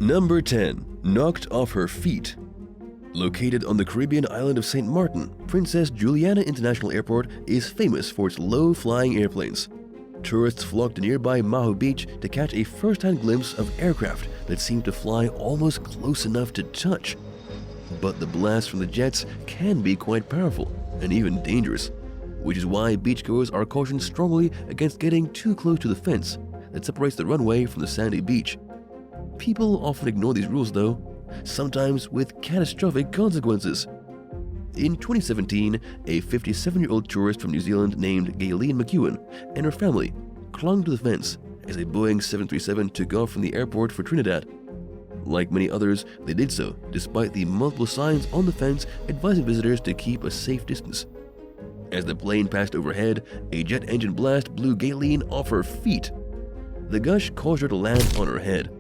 Number 10. Knocked off her feet. Located on the Caribbean island of St. Martin, Princess Juliana International Airport is famous for its low-flying airplanes. Tourists flock to nearby Maho Beach to catch a first-hand glimpse of aircraft that seem to fly almost close enough to touch. But the blast from the jets can be quite powerful and even dangerous, which is why beachgoers are cautioned strongly against getting too close to the fence that separates the runway from the sandy beach. People often ignore these rules though, sometimes with catastrophic consequences. In 2017, a 57-year-old tourist from New Zealand named Gayleen McEwen and her family clung to the fence as a Boeing 737 took off from the airport for Trinidad. Like many others, they did so despite the multiple signs on the fence advising visitors to keep a safe distance. As the plane passed overhead, a jet engine blast blew Gayleen off her feet. The gush caused her to land on her head.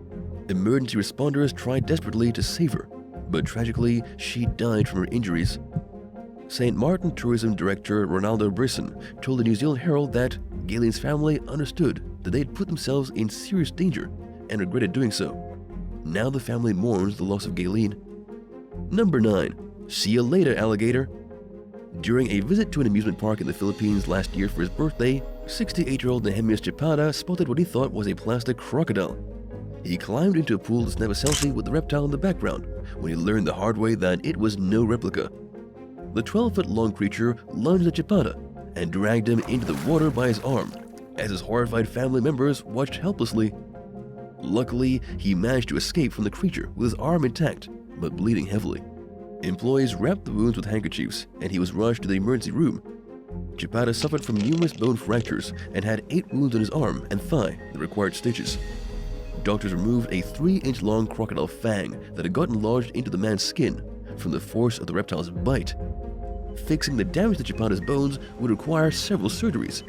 Emergency responders tried desperately to save her, but tragically, she died from her injuries. St. Martin Tourism Director Ronaldo Brisson told the New Zealand Herald that Gayleen's family understood that they had put themselves in serious danger and regretted doing so. Now the family mourns the loss of Gayleen. Number 9. See you later, alligator. During a visit to an amusement park in the Philippines last year for his birthday, 68-year-old Nehemias Chapada spotted what he thought was a plastic crocodile. He climbed into a pool to snap a selfie with the reptile in the background when he learned the hard way that it was no replica. The 12-foot-long creature lunged at Chapada and dragged him into the water by his arm as his horrified family members watched helplessly. Luckily, he managed to escape from the creature with his arm intact but bleeding heavily. Employees wrapped the wounds with handkerchiefs and he was rushed to the emergency room. Chapada suffered from numerous bone fractures and had 8 wounds on his arm and thigh that required stitches. Doctors removed a 3-inch-long crocodile fang that had gotten lodged into the man's skin from the force of the reptile's bite. Fixing the damage to Chapada's bones would require several surgeries.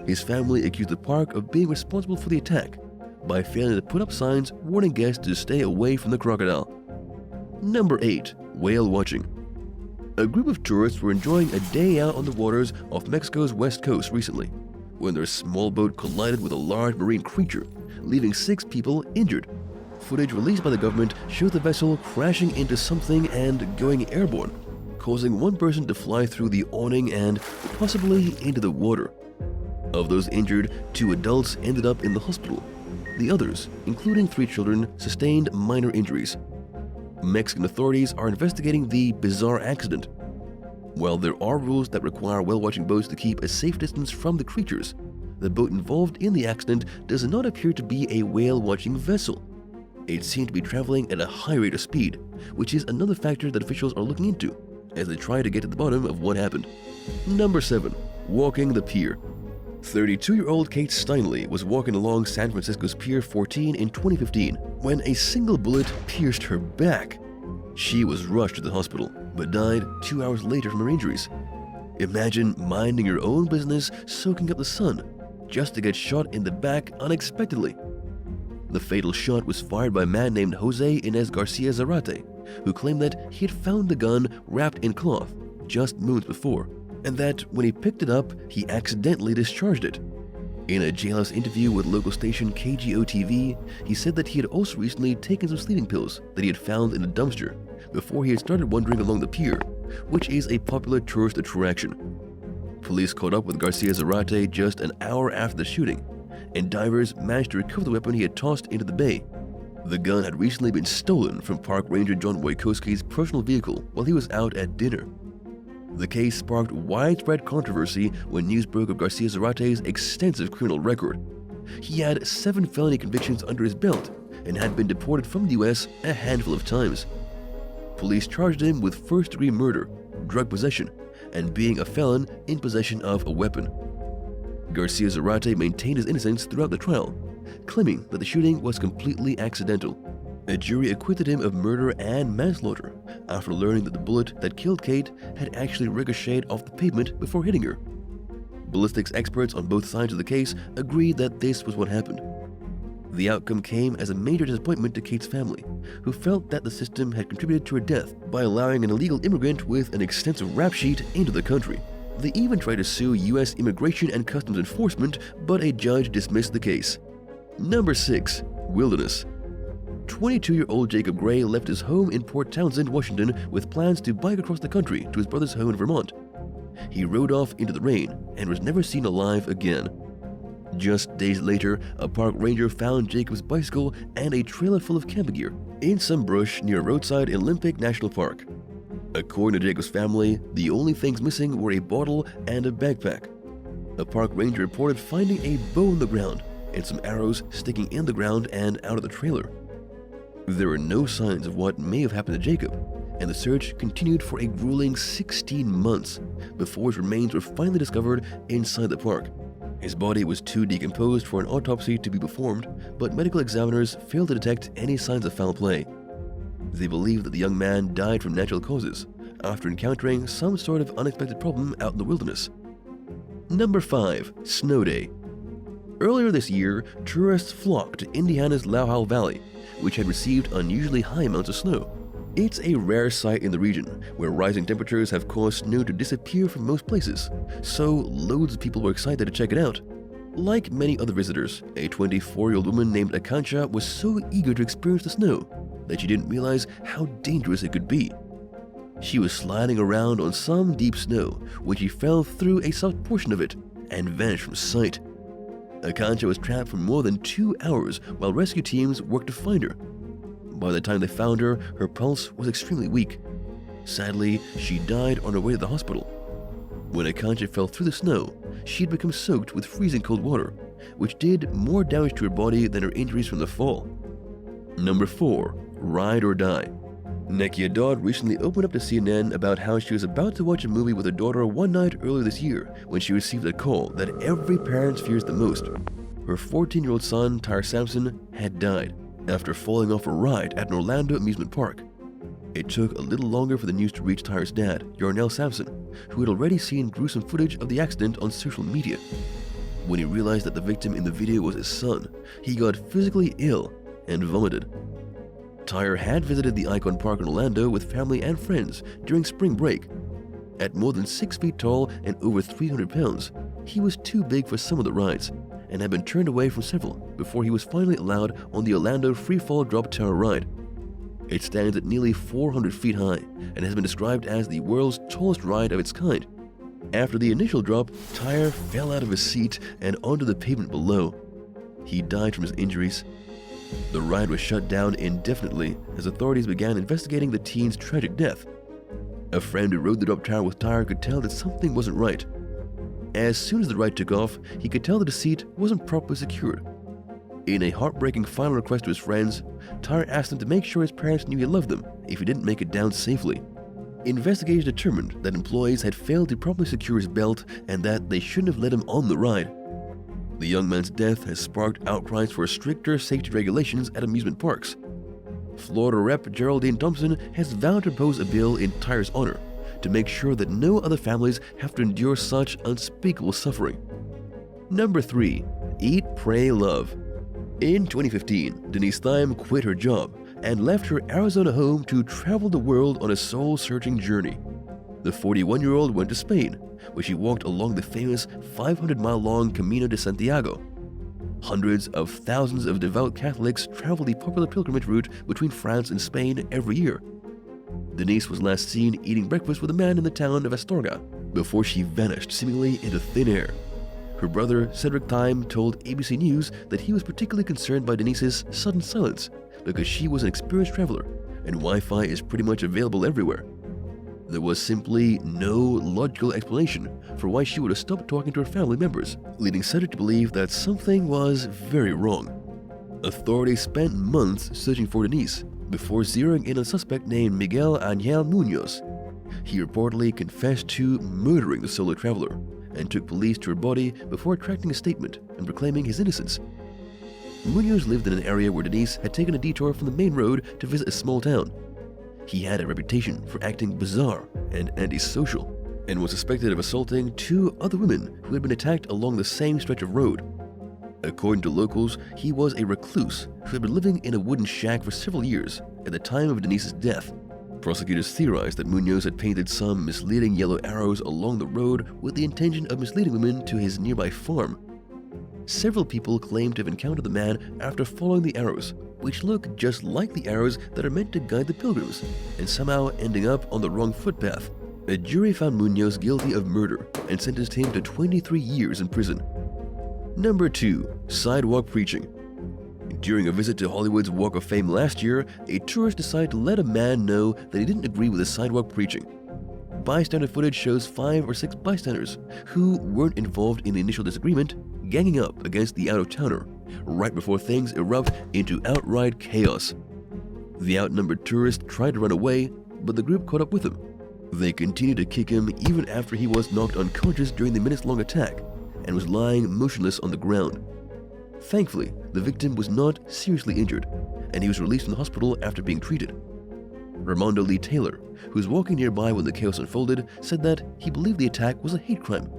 His family accused the park of being responsible for the attack by failing to put up signs warning guests to stay away from the crocodile. Number 8. Whale watching. A group of tourists were enjoying a day out on the waters off Mexico's west coast recently when their small boat collided with a large marine creature, leaving 6 people injured. Footage released by the government showed the vessel crashing into something and going airborne, causing one person to fly through the awning and possibly into the water. Of those injured, 2 adults ended up in the hospital. The others, including 3 children, sustained minor injuries. Mexican authorities are investigating the bizarre accident. While there are rules that require whale-watching boats to keep a safe distance from the creatures, the boat involved in the accident does not appear to be a whale-watching vessel. It seemed to be traveling at a high rate of speed, which is another factor that officials are looking into as they try to get to the bottom of what happened. Number 7. Walking the pier. 32-year-old Kate Steinley was walking along San Francisco's Pier 14 in 2015 when a single bullet pierced her back. She was rushed to the hospital, but died 2 hours later from her injuries. Imagine minding your own business, soaking up the sun, just to get shot in the back unexpectedly. The fatal shot was fired by a man named Jose Inez Garcia Zarate, who claimed that he had found the gun wrapped in cloth just moments before, and that when he picked it up, he accidentally discharged it. In a jailhouse interview with local station KGO-TV, he said that he had also recently taken some sleeping pills that he had found in a dumpster before he had started wandering along the pier, which is a popular tourist attraction. Police caught up with Garcia Zarate just an hour after the shooting, and divers managed to recover the weapon he had tossed into the bay. The gun had recently been stolen from Park Ranger John Wojkowski's personal vehicle while he was out at dinner. The case sparked widespread controversy when news broke of Garcia Zarate's extensive criminal record. He had 7 felony convictions under his belt and had been deported from the US a handful of times. Police charged him with first-degree murder, drug possession, and being a felon in possession of a weapon. Garcia Zarate maintained his innocence throughout the trial, claiming that the shooting was completely accidental. A jury acquitted him of murder and manslaughter after learning that the bullet that killed Kate had actually ricocheted off the pavement before hitting her. Ballistics experts on both sides of the case agreed that this was what happened. The outcome came as a major disappointment to Kate's family, who felt that the system had contributed to her death by allowing an illegal immigrant with an extensive rap sheet into the country. They even tried to sue U.S. Immigration and Customs Enforcement, but a judge dismissed the case. Number 6. Wilderness. 22-year-old Jacob Gray left his home in Port Townsend, Washington, with plans to bike across the country to his brother's home in Vermont. He rode off into the rain and was never seen alive again. Just days later, a park ranger found Jacob's bicycle and a trailer full of camping gear in some brush near a roadside in Olympic National Park. According to Jacob's family, the only things missing were a bottle and a backpack. A park ranger reported finding a bow in the ground and some arrows sticking in the ground and out of the trailer. There were no signs of what may have happened to Jacob, and the search continued for a grueling 16 months before his remains were finally discovered inside the park. His body was too decomposed for an autopsy to be performed, but medical examiners failed to detect any signs of foul play. They believe that the young man died from natural causes after encountering some sort of unexpected problem out in the wilderness. Number 5. Snow Day. Earlier this year, tourists flocked to Indiana's Lauhau Valley, which had received unusually high amounts of snow. It's a rare sight in the region, where rising temperatures have caused snow to disappear from most places, so loads of people were excited to check it out. Like many other visitors, a 24-year-old woman named Akancha was so eager to experience the snow that she didn't realize how dangerous it could be. She was sliding around on some deep snow when she fell through a soft portion of it and vanished from sight. Akancha was trapped for more than 2 hours while rescue teams worked to find her. By the time they found her, her pulse was extremely weak. Sadly, she died on her way to the hospital. When Akancha fell through the snow, she had become soaked with freezing cold water, which did more damage to her body than her injuries from the fall. Number 4. Ride or Die. Nekia Dodd recently opened up to CNN about how she was about to watch a movie with her daughter one night earlier this year when she received a call that every parent fears the most. Her 14-year-old son, Tyre Sampson, had died after falling off a ride at an Orlando amusement park. It took a little longer for the news to reach Tyre's dad, Yarnell Sampson, who had already seen gruesome footage of the accident on social media. When he realized that the victim in the video was his son, he got physically ill and vomited. Tyre had visited the Icon Park in Orlando with family and friends during spring break. At more than 6 feet tall and over 300 pounds, he was too big for some of the rides and had been turned away from several before he was finally allowed on the Orlando Freefall Drop Tower ride. It stands at nearly 400 feet high and has been described as the world's tallest ride of its kind. After the initial drop, Tyre fell out of his seat and onto the pavement below. He died from his injuries. The ride was shut down indefinitely as authorities began investigating the teen's tragic death. A friend who rode the drop tower with Tyre could tell that something wasn't right. As soon as the ride took off, he could tell that his seat wasn't properly secured. In a heartbreaking final request to his friends, Tyre asked them to make sure his parents knew he loved them if he didn't make it down safely. Investigators determined that employees had failed to properly secure his belt and that they shouldn't have let him on the ride. The young man's death has sparked outcries for stricter safety regulations at amusement parks. Florida Rep. Geraldine Thompson has vowed to propose a bill in Tyre's honor to make sure that no other families have to endure such unspeakable suffering. Number 3. Eat, Pray, Love. In 2015, Denise Thyme quit her job and left her Arizona home to travel the world on a soul-searching journey. The 41-year-old went to Spain, where she walked along the famous 500-mile-long Camino de Santiago. Hundreds of thousands of devout Catholics travel the popular pilgrimage route between France and Spain every year. Denise was last seen eating breakfast with a man in the town of Astorga before she vanished seemingly into thin air. Her brother, Cedric Thyme, told ABC News that he was particularly concerned by Denise's sudden silence because she was an experienced traveler and Wi-Fi is pretty much available everywhere. There was simply no logical explanation for why she would have stopped talking to her family members, leading Cedric to believe that something was very wrong. Authorities spent months searching for Denise before zeroing in on a suspect named Miguel Angel Munoz. He reportedly confessed to murdering the solo traveler and took police to her body before retracting a statement and proclaiming his innocence. Munoz lived in an area where Denise had taken a detour from the main road to visit a small town. He had a reputation for acting bizarre and antisocial, and was suspected of assaulting 2 other women who had been attacked along the same stretch of road. According to locals, he was a recluse who had been living in a wooden shack for several years at the time of Denise's death. Prosecutors theorized that Munoz had painted some misleading yellow arrows along the road with the intention of misleading women to his nearby farm. Several people claimed to have encountered the man after following the arrows, which look just like the arrows that are meant to guide the pilgrims, and somehow ending up on the wrong footpath. A jury found Munoz guilty of murder and sentenced him to 23 years in prison. Number 2. Sidewalk preaching. During a visit to Hollywood's Walk of Fame last year, a tourist decided to let a man know that he didn't agree with the sidewalk preaching. Bystander footage shows 5 or 6 bystanders, who weren't involved in the initial disagreement, ganging up against the out-of-towner, right before things erupt into outright chaos. The outnumbered tourist tried to run away, but the group caught up with him. They continued to kick him even after he was knocked unconscious during the minutes-long attack and was lying motionless on the ground. Thankfully, the victim was not seriously injured, and he was released from the hospital after being treated. Ramondo Lee Taylor, who was walking nearby when the chaos unfolded, said that he believed the attack was a hate crime.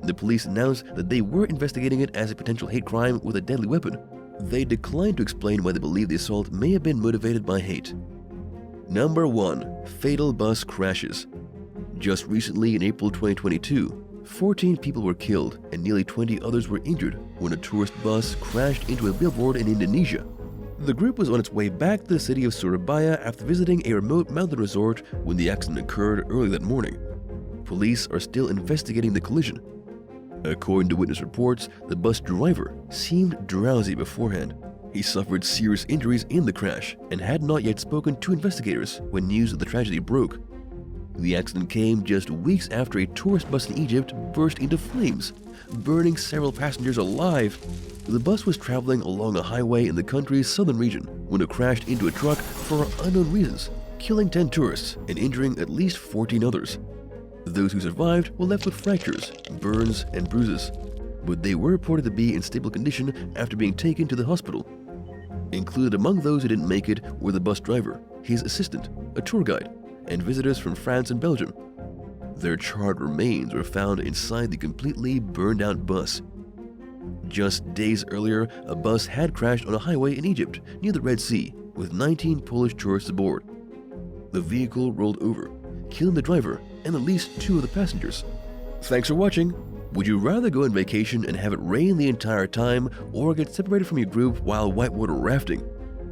The police announced that they were investigating it as a potential hate crime with a deadly weapon. They declined to explain why they believe the assault may have been motivated by hate. Number 1. Fatal bus crashes. Just recently, in April 2022, 14 people were killed and nearly 20 others were injured when a tourist bus crashed into a billboard in Indonesia. The group was on its way back to the city of Surabaya after visiting a remote mountain resort when the accident occurred early that morning. Police are still investigating the collision. According to witness reports, the bus driver seemed drowsy beforehand. He suffered serious injuries in the crash and had not yet spoken to investigators when news of the tragedy broke. The accident came just weeks after a tourist bus in Egypt burst into flames, burning several passengers alive. The bus was traveling along a highway in the country's southern region when it crashed into a truck for unknown reasons, killing 10 tourists and injuring at least 14 others. Those who survived were left with fractures, burns, and bruises, but they were reported to be in stable condition after being taken to the hospital. Included among those who didn't make it were the bus driver, his assistant, a tour guide, and visitors from France and Belgium. Their charred remains were found inside the completely burned out bus. Just days earlier, a bus had crashed on a highway in Egypt near the Red Sea with 19 Polish tourists aboard. The vehicle rolled over, killing the driver and at least 2 of the passengers. Thanks for watching. Would you rather go on vacation and have it rain the entire time or get separated from your group while whitewater rafting?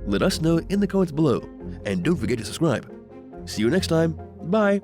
Let us know in the comments below, and don't forget to subscribe. See you next time. Bye!